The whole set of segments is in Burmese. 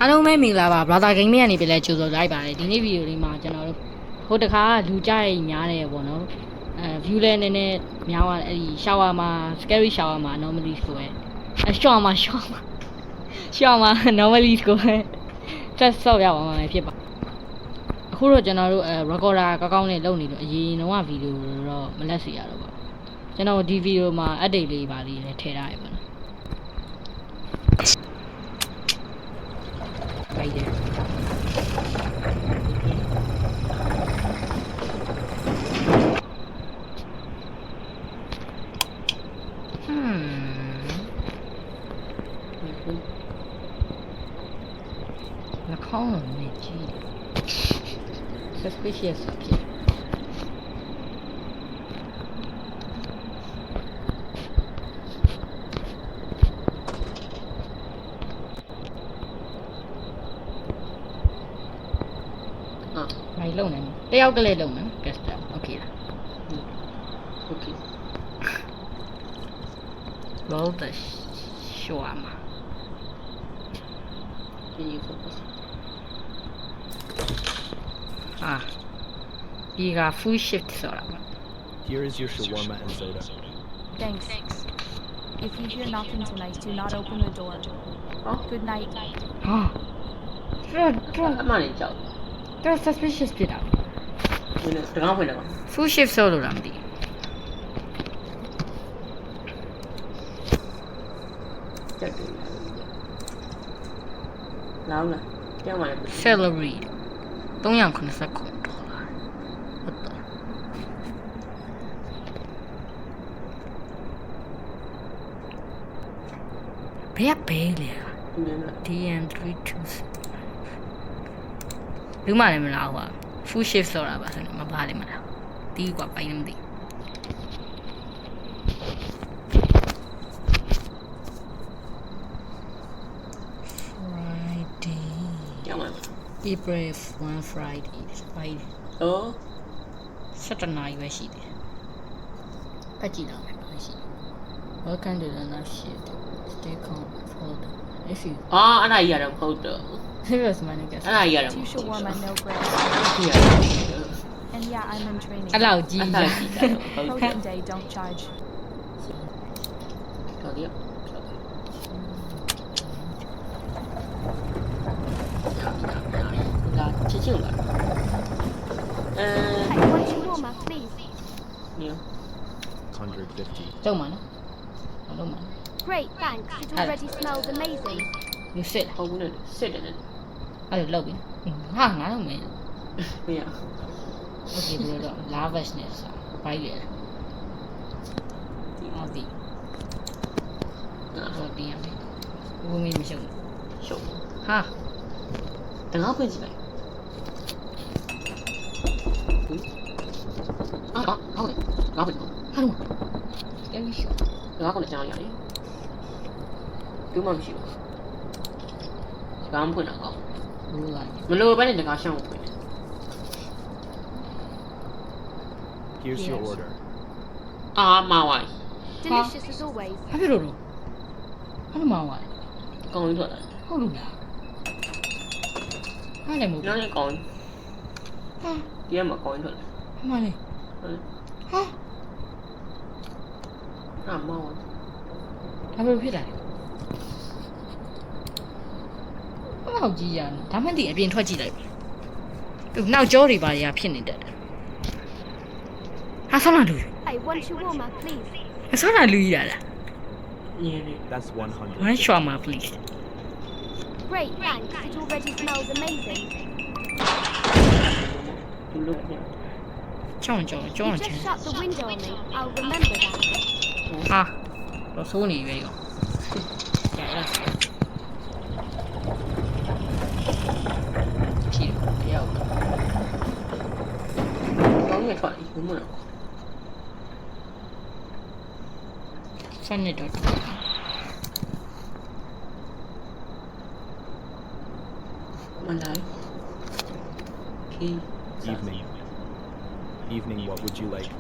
အားလုံးပဲမင်္ဂလာပါ brother game ကနေပြန်လဲကြိုဆိုလိုက်ပါတယ်ဒီနေ့ဗီဒီယိုလေးမှာကျွန်တော်တို့ဟိုတခါလူကြိုက်များတယ်ပေါ့နော်view လဲနည်းနည်းများသွားတယ်အဲ့ဒီ shower မှာ scary shower မှာ normally ဆိုရဲshower မှာ normally ကိုပဲ set ဆော့ရအောင်မယ်ဖြစ်ပါအခုတော့ကျွန်တော်တို့recorder ကောင်းနဲ့လုပ်နေလို့အရင်တော့ဗီဒီယိုတော့မလက်စီရတော့ပါကျွန်တော်ဒီဗီဒီယိုမှာ update လေးပါလေးထည့်ထားရပါနော်right there. The column is suspicious. Mày lâu này đeo cái lên lâu nữa cái ok ok roll the shawarma can you focus you got full shift soda here is your shawarma and soda thanks if you hear knocking tonight do not open the door good night come on in That's suspicious ဖြစ်တာ။တကောင်းဖွင့်တယ်ကွာ။ full shift ဆိုလို့လားမသိဘူး။တက်တယ်။လောင်းလား။ကြောက်ပါလေ။ celery 389ဒေါ်လာ။ဟုတ်တော့။ဘယ်ပဲလဲ။ DM326လူမလည်းမလားဟို full shift ဆိုတာပါဆိုတော့မပါလိမ့်မလားတီးกว่าပိုင်နေမသိ Friday ကြောက်မှာ April 1 Friday 7နာရီပဲရှိတယ်ဖတ်ကြည့်တော့မယ်ရှိ Welcome to the night shift stay calm hold if you အဲ့ဒါကြီးရတော့မဟုတ်တော့Here's my nigga. Two shawarma, no bread. And yeah, I'm in training. Hello, G. Protein day, don't charge. One shawarma, please. 150 Don't mind. I don't mind. Great, thanks. It already smells amazing. You sit. Sit in it.အဲ့လိုလုပ်ပြီဟာငါတော့မင်းမရโอเคဘယ်တော့ lavish နဲ့စာဘိုက်လေဒီအောင်ဒီတော့ဒီရမယ်ဘုံမင်းမရှုံရှုံဟာတငါဖွင့်ကြည့်လိုက်ဟုတ်ငါဖွင့်ဟာလို့အဲ့ဒီရှုငါကလည်းကြောင်းရတယ်ဘူးမှမရှိဘူးဘာမှဖွင့်တာကောမလို့ပဲနဲ့တကားရှောင်းဖွင့် here's your order မာဝိုင်း Delicious as always. ဘာဖြစ်လို့လဲမာဝိုင်းကောင်းရင်ထွက်လာဟုတ်လို့လားဟာလည်းမဟုတ်ဘူးကောင်းဟာဒီမှာကောင်းရင်ထွက်လာမှန်လေဟာမာဝိုင်းဘာလို့ဖြစ်တာလဲဟုတ်ကြီးရဒါမှမသိအပြင်ထွက်ကြည့်လိုက်သူနောက်ကျောတွေပါရဖြစ်နေတတ်တယ်ဟာဆလာလူ Hey, one shawarma, please. ဆလာလူရလား that's 100 one shawarma please Great, thanks. It already smells amazing. ကြောင်း You just shut the window on me. I'll remember that. ဟာတော့ဆိုးနေပြီကောကြရလားဖြီးရောက်ကောင်းရထွက်ဘုံမလားဆန်နေတော့မလိုက် evening what would you like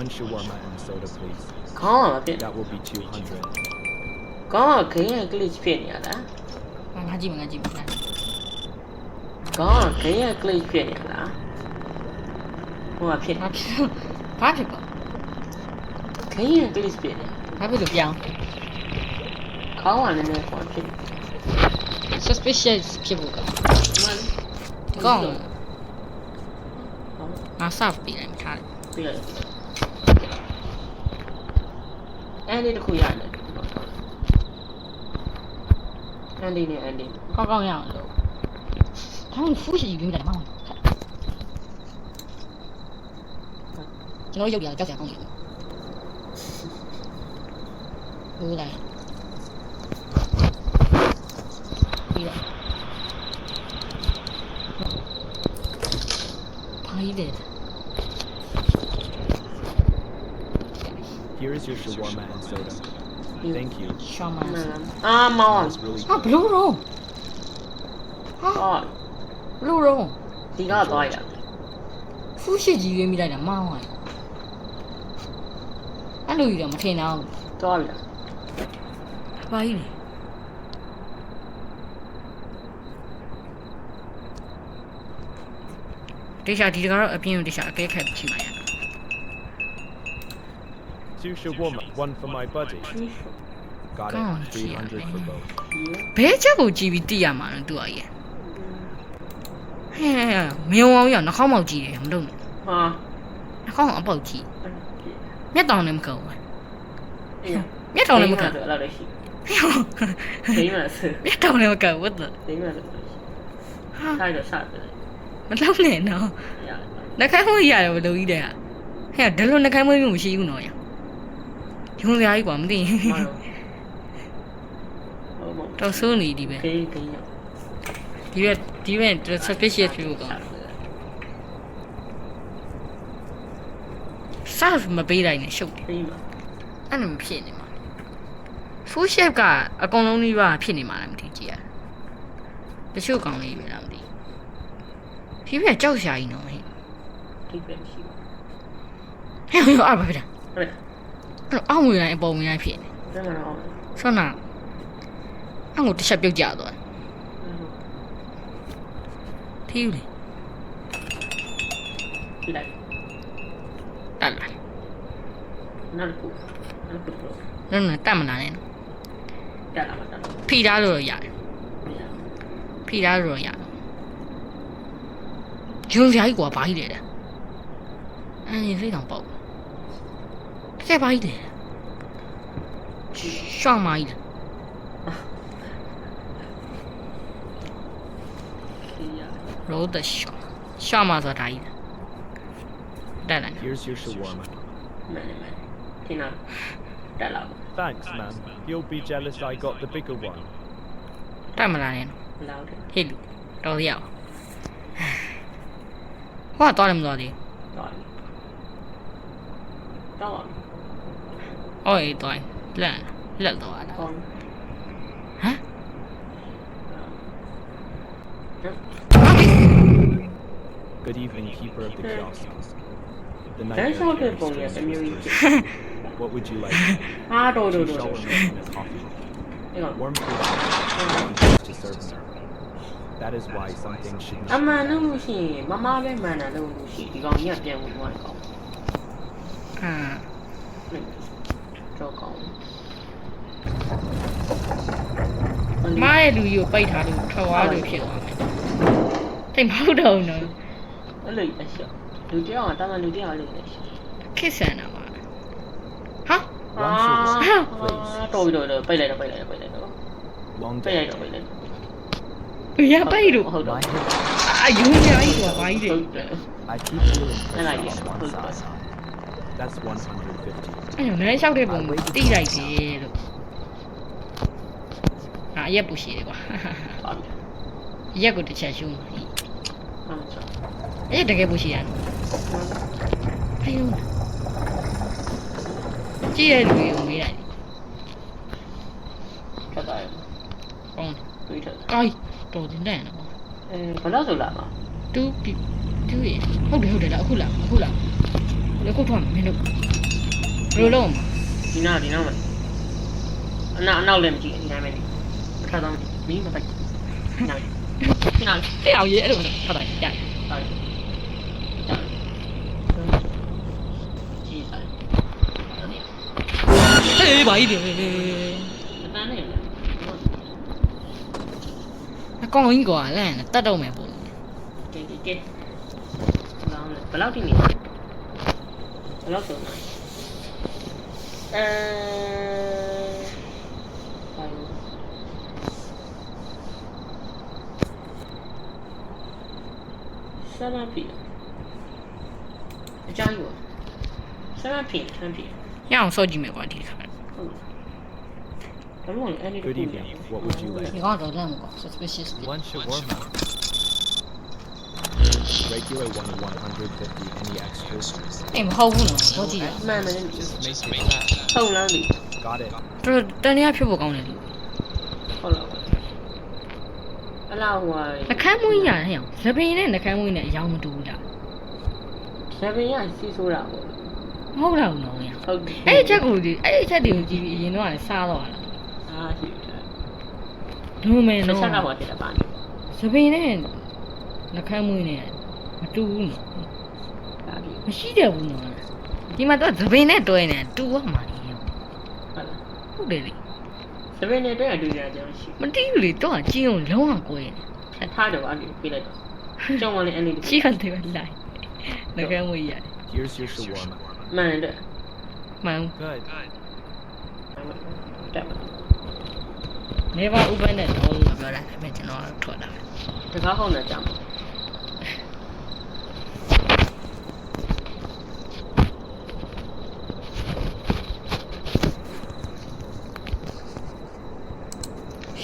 one shawarma and soda please ခေါင်းပါဖြစ် that will be 200 ကောင်းကခင်းရဲ့ glitch ဖြစ်နေရလား ငါကြည့်မယ် ကောင်းခရကလိတ်ဖြစ်နေလားဟိုကဖြစ် ဘာဖြစ်ပါ ခရကလိတ်ဖြစ်နေ ဘာဖြစ်လို့ပြောင်း ခေါင်းကလည်းနည်းပေါ်ဖြစ် suspicious ဖြစ်ဖို့ကဒီကောင်ငါ serve ပေးလိုက်ထားတယ် ပြီးရတယ်အဲ့ဒီတစ်ခုရတယ်အဲ့ဒီနဲ့အဲ့ဒီ ကောင်းရအောင်လို့他们复习语言的嘛，ကျွန်တော်ရုပ်ပြကြောက်ကြကောင်းတယ်ဟိုလိုက်ပြီးတော့ဘာကြီးလဲ Here is your shawarma and soda. Thank you. ရှောင်းမ အာမောင်း It's really ဟာဘလူးရောဟာ ဟော ဘလူးရော ဒီကသွားရ ဖူးရှိကြီးရွေးမိလိုက်တာမောင်းသွားတယ်အဲ့လိုကြီးတော့မထင်တော့ သွားပြီလား ဘာကြီးလဲတေချာဒီကတော့အပြင်ကိုတေချာအကဲခတ်ကြည့်ပါရ 2 shawarma, 1 for my buddy. Got God, it. 300 for both. ဘဲချက်ကိုကြည့်ပြီးသိရမှာနော်သူကကြီးဟဲ့မယုံအောင်ရနှာခေါင်းမောက်ကြည့်တယ်မလုပ်နဲ့ ဟာ နှာခေါင်းအပေါက်ကြည့်မျက်တောင်လည်းမကောင်းဘူး အေး မျက်တောင်လည်းမကောင်း အဲ့လိုရှိ ဟဲ့ ဒိမဆ မျက်တောင်လည်းမကောင်းဘူးတ ဒိမဆ ဟာ ဆိုင်တော့စားတယ် မလုပ်နဲ့နော် ရ နှာခေါင်းမွေးရတယ်ဘယ်လိုကြီးတဲ့ဟဲ့ဒါလိုနှာခေါင်းမွေးမျိုးမရှိဘူးနော်ရဂျုံစရာကြီးကွာမသိရင် ဟုတ်ပါ တော့ဆိုးနေဒီပဲ ခေးခေးရ ဒီပဲ suspicious ဖြစ်ဖို့ကောင်းserve မပေးလိုက်နဲ့ရှုပ်တယ် ခေးမှာ အဲ့လိုမဖြစ်နေမှာ full shape ကအကုန်လုံးကြီးပါဖြစ်နေမှာလားမသိကြည့်ရတချို့ကောင်းလေးပဲလားမသိဖြည်းဖြည်းကြောက်ရှာကြီးနော်ဟဲ့ ဒီပဲရှိ ဟဲ့အားပါဗျာ ဟုတ် အဲ့အောင်းဝင်လိုက်အပေါ်ဝင်လိုက်ဖြစ်နေ တယ်မနော် ဆောနာအဲ့ကိုတစ်ချက်ပြုတ်ကြသွားထီးဦးလေ ဒီလိုက် တက်လာ နောက်ခု နော်တက်မလာနဲ့နော် တက်လာမှာတက်လာ ဖိထားလို့ရတယ်ဖိထားလို့ရတယ်ဂျုံစရာကြီးကွာဘာကြီးလဲအဲ့ဒီစိတ်တောင်ပေါက်ကဲဘာကြီးလဲရှောင်းမကြီးလဲ ခေးရ roll the shot ရှောင်းမဆိုတာကြီးတက်လာ Here's your shawarma. မယ်မယ်ခင်းလာတက်လာ Thanks, man. He'll be jealous I got the bigger one. တက်မလာနဲ့ လောက်တယ် ဟေ့လူတော်ရအောင်ဟောတော့လည်းမတော်သေး တော့တော့ အော်အေးတော့လက်တော့လာ ကောင်း ဟမ် Good evening, keeper of the kiosk. The တန်း night ဆောက်တဲ့ nurse ပုံ is ရတစ် stressed. မျိုးကြီး What would you like? ဟာတော် Two တော် shawarma and a coffee. အဲ့တော့ Warm food to serve me. That is why something should အ not မှန်လို့ရှိရင်မမပဲမှန်တာလို့ရှိဒီကောင်ကြီးကပြန်ဝင်သွားတယ်ကောင် အာ တော့ကောင် မားရဲ့လူကြီးကိုပိတ်ထားလို့ထွက်သွားလို့ဖြစ်သွားမယ်တိတ်မဟုတ်တော့ဘူးနော် အဲ့လိုအရှော့လူတယောက်ကတာမန်လူတယောက်လေးနေရှိ ခစ်ဆန်တာပါဟာ One sugar, please. တော်ပြီတော့ပိတ်လိုက်တော့ Long ပိတ်လိုက် day. တော့ ရပိတ်လို့ ဟုတ်တော့ My head. အာယူနေလိုက်တော့ဘာကြီးလဲ I keep feeling I like pressure it. on one side. That's 150. အဲ့လိုနည်းလျှောက်တဲ့ပုံတိလိုက်တယ်လို့အာရက်ပူရှိတယ်ကွာ ပါပြီ ရက်ကိုတစ်ချက်ရှုံး ဟုတ်ချော အဲ့တကယ်ပူရှိရတယ်ဟဲ့လို့ကြည့်ရလူကိုမေးလိုက် ခက်ပါရ ကောင်း တွေးထက် ကိုင်းတော်တင်တယ်နော် ဘယ်တော့ဆိုလာမှာ တူရဟုတ်တယ်လားအခုလားလေခုထွန်းမင်းတို့ဘယ်လိုလုပ်မ ဒီနောက်မှာအနောက်လည်းမကြည့်ဒီတိုင်းပဲနေခါတော့မင်းမပိုက် ဟ နောက်နောက် တဲ့အောင်ရေးအဲ့လိုထွက်တာကြိုက် ဟုတ်ကြီးစား ဟေးဘာကြီးတယ် တန်းနေလား အကောင်ကြီးကွာလန့်တတ်တော့မယ်ပေါ့ ကဲလောင်းလေဘယ်လောက်ထိနေဘယ်လောက်ဆုံးလဲ7 p.m. အကြောင်းကို7 p.m. 10 p.m. ရအောင်စော့ကြည့်မယ်ကွာဒီခါ ဟုတ်တယ်အဲ့ဒီ Good evening. What would you ဒီ like? ကတော့လန့်ကွာ suspicious One shawarma. Regular 150. Any extras? အေးမဟုတ်ဘူးနော်စော့ကြည့်ရ မှန်တယ် Just make it flat. ဟုတ်လားဒီ Got it. သူတန်ရဖြစ်ဖို့ကောင်းတယ်လူ ဟုတ်လားအလားဟွာ နှကမ်းမွေးရတယ်ဟဲ့အောင်သပင်နဲ့နှကမ်းမွေးနဲ့အယောင်မတူဘူးလား ဆယ်ပင်ရစီးဆိုးတာပေါ့ မဟုတ်လားဘူးနော် ဟုတ်တယ် အဲ့ဒီချက်ကိုဒီအဲ့ဒီချက်တွေကိုကြည့်ပြီးအရင်တော့ကလည်းစားတော့လား အားရှိတယ် ဒုမဲ တစ် နော် ချက်ကဟောတက်တာပါနေ သပင်နဲ့နှကမ်းမွေးနဲ့မတူဘူးနော် ဒါဒီ မရှိတယ်ဘူးနော်ဒီမှာတော့သပင်နဲ့တွဲနေတူရမှာလေ ဟုတ်လား ဟုတ်တယ်လေ ဆယ်ပင်နဲ့တွေ့ရတွေ့ရကြရှိ မတီးဘူးလေတော့ကျင်းအောင်လုံးဝကွဲ အထားတော့အဲ့ဒီပြလိုက်တော့ကြောင်းကလည်းအဲ့ဒီ ချီရတယ်ပဲလိုက်နှကမ်းမွေးရတယ် Here's your shawarma. မှန်တယ် မှန် Good. တက်ပါ နေပါဥပနဲ့တော့လို့ပြောတာပဲကျွန်တော်ထွက်တာ တကားဟောင်းနေကြမှာ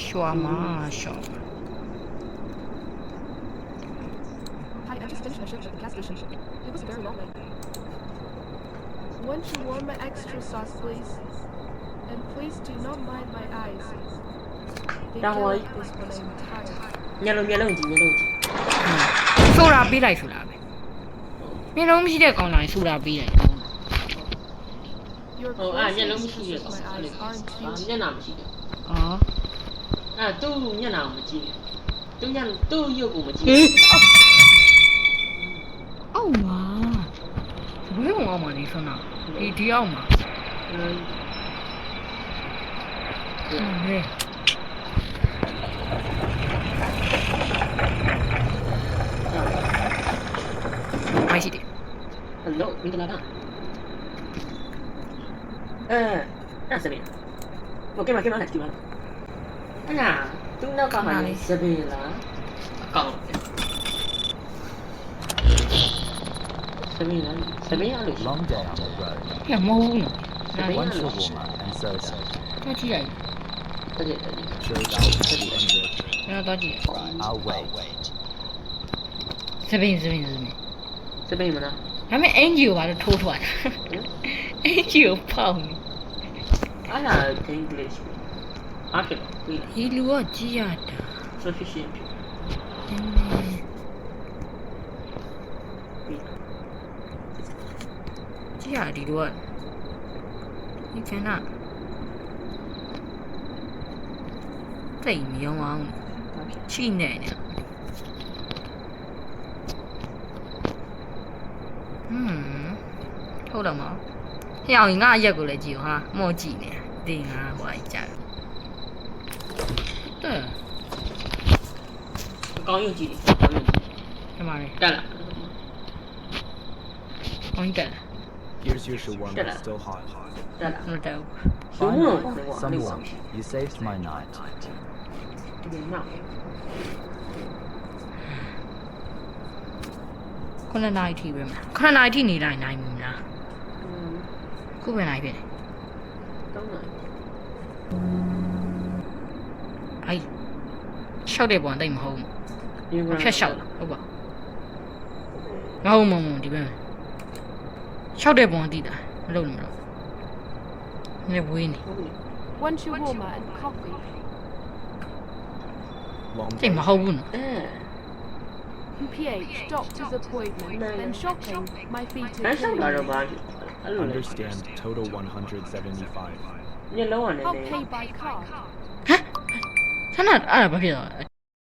ရှွာမာရှော Hi, I just finished my shift at the gas station. It was a very long night. One shawarma extra sauce, please. And please do not mind my eyes. They Don't get worry. like this when I'm tired. မျက်လုံးကြည့်မျက်လုံးကြည့် ဆိုတာပေးလိုက်ဆိုတာပဲမျက်လုံးမရှိတဲ့ကောင်တိုင်းဆိုတာပေးလိုက် Your ဟိုအဲ့မျက်လုံး closest မရှိရ is တော့ my eyes aren't ဘာ you? မျက်နှာမရှိဘူး အော် အဲ့သူ့မျက်နှာကိုမကြည့်သူညသူ့ရုပ်ကိုမကြည့် အောက်မှာဘယ်ကောင်အောင်မလဲဆွမ်းတာဒီအောက်မှာဟဲ့မိုက်ရှိတယ် ဟယ်လိုမင်္ဂလာပါအဲ့စပင်းโอเคမကဲမလာကြည့်ပါအဲ့နာသူ့နောက်ကမှလည်းစပင်းလားအကောင်စပင်းလားစပင်းရလို့ Long day on the road. ဟဲ့မဟုတ်ဘူးနော် One shawarma and soda. တော့ကြည့်လိုက် တကယ် Sure, that'll be 200. ကျွန်တော်တော့ကြည့် I'll wait. စပင်း စပင်းမလား ဒါပေမဲ့အင်ဂျီကိုဘာလို့ထိုးထွက်တာအင်ဂျီကိုဖောက်နေ အဲ့ဒါ English အားဖြစ်ပြီ ဒီလူကကြည့်ရတာ sufficient ကြည့်ရဒီလူကဒီကနတိတ်မြောင်းအောင်ချိနေနေဟုတ်တော့မဟဲ့အောင်ငါအရက်ကိုလည်းကြည့်ဟာမော့ကြည့်နေတင်ငါဟိုအကြတယ် အကောင်ရုပ်ကြည့် ဒီမှာလေ တက်လာ ဘိုင်းတက် Here's your shawarma, still hot. တက်လာ မတက်ဘူး Finally, someone. You saved my night. ဒီနောက် ခုနှစ်နာရီထိပဲမလားခုနှစ်နာရီထိနေတိုင်းနိုင်ပြီမလားခုပဲနိုင်ပြီ တော့နိုင် အဲ့ရှောက်တဲ့ပုံတိတ်မဟုတ်ဘူးဖြတ်ရှောက်ဟုတ်ပါမဟုတ်ဒီပဲရှောက်တဲ့ပုံတိတာမလုပ်နဲ့မလုပ်နေဝင်းနေ One shawarma and coffee. Long တိတ် day. မဟုတ်ဘူးနော် PH, doctor's appointment, and shopping. My feet လ are မ်းလျှောက်လာ killing တော့ me. ပါအဲ့လိုလေ Understand. Total 175. ညလုံးဝနေ I'll နေ pay by card. ဟမ်ဆန္ဒအဲ့ဒါဘာဖြစ်တော့